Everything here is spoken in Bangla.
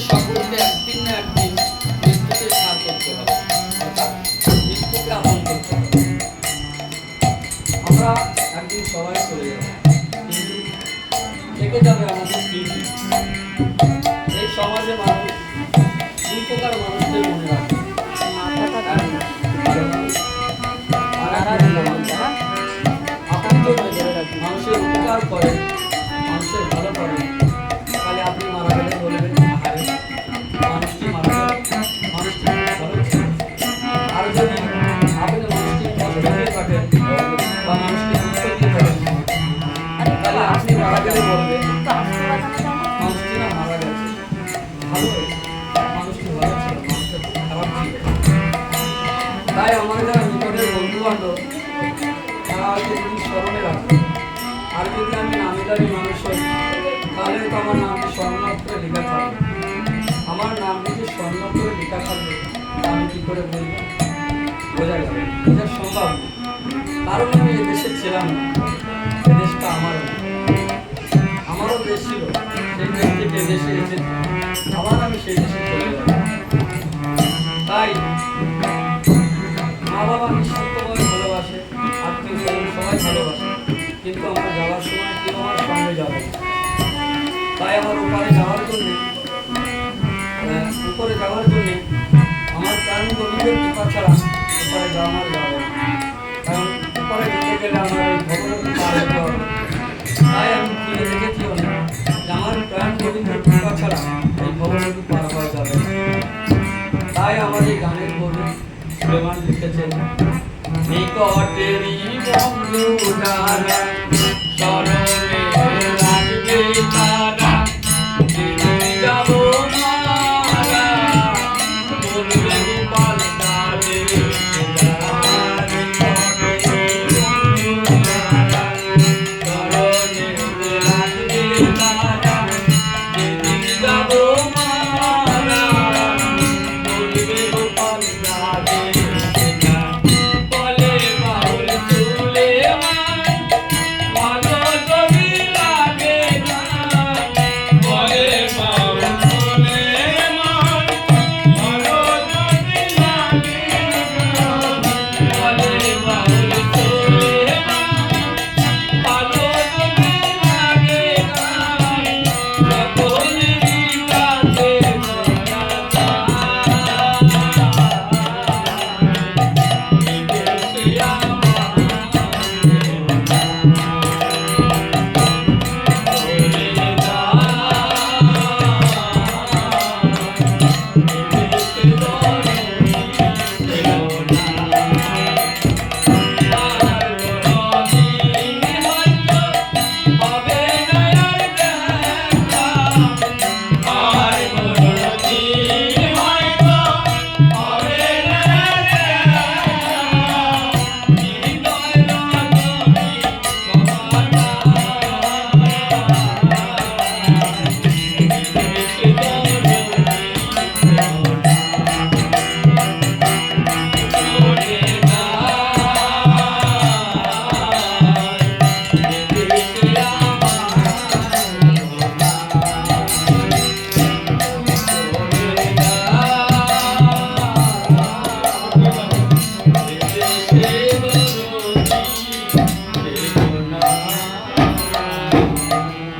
সকলকে একদিন না একদিন মৃত্যুকে ছাড় করতে হবে, অর্থাৎ মৃত্যুকে আপন করতে হবে। আমরা একদিন সবাই চলে যাব, কিন্তু থেকে যাবে আমাদের স্মৃতি। এই সমাজে মানুষ দুই প্রকার মানুষদের মনে রাখে, মানুষের উপকার করে, মানুষের ভালো করে, তাহলে আপনি মারা গেলে বলবেন আহারে মানুষটি মারা গেল, মানুষটি ভালো ছিল। আর যদি আপনি মানুষটি কষ্ট দিয়ে থাকেন বা মানুষকে দুঃখ দিয়ে থাকেন, তাহলে আপনি মারা গেলে বলবেন মানুষটি না মারা গেছে, ভালো হয়েছে, মানুষটি ভালো ছিল, মানুষটা খুব খারাপ ছিল। তাই আমার যারা নিকটের বন্ধু বান্ধব তারা হয়তো যদি স্মরণে রাখে। আর যদি আমি নামি দামি মানুষ হই, তাহলে তো আমার নামটি স্বর্ণাক্ষরে লেখা থাকবে। আমার নামটি যে স্বর্ণাক্ষরে লেখা থাকবে আমি কি করে বলবো? বোঝা যাবে, এটা সম্ভব না। কারণ আমি এদেশে ছিলাম না, এদেশটা আমারও না। আমারও দেশ ছিল, সেই দেশ থেকে এদেশে এসেছি, আবার আমি সেই দেশে চলে যাব। তাই মা বাবা নিঃস্বার্থভাবে ভালোবাসে, আত্মীয় স্বজন সবাই ভালোবাসে, কিন্তু আমরা যাওয়ার সময় কেউ আমার সঙ্গে যাবে। তাই আমার উপরে যাওয়ার জন্যে আমার প্রাণ গোবিন্দের কৃপা ছাড়া উপরে যাওয়া আমার যাবে না। কারণ উপরে যেতে গেলে আমার এই ভগবতী পার হতে হবে। তাই আমি ফিরে দেখেছি অনেক যে আমার প্রাণ গোবিন্দের কৃপা ছাড়া এই ভগবতী পার হওয়া যাবে না। তাই আমার এই গানের কবি সুলেমান লিখেছেন, নিকটেরই বন্ধু যারা, স্মরণ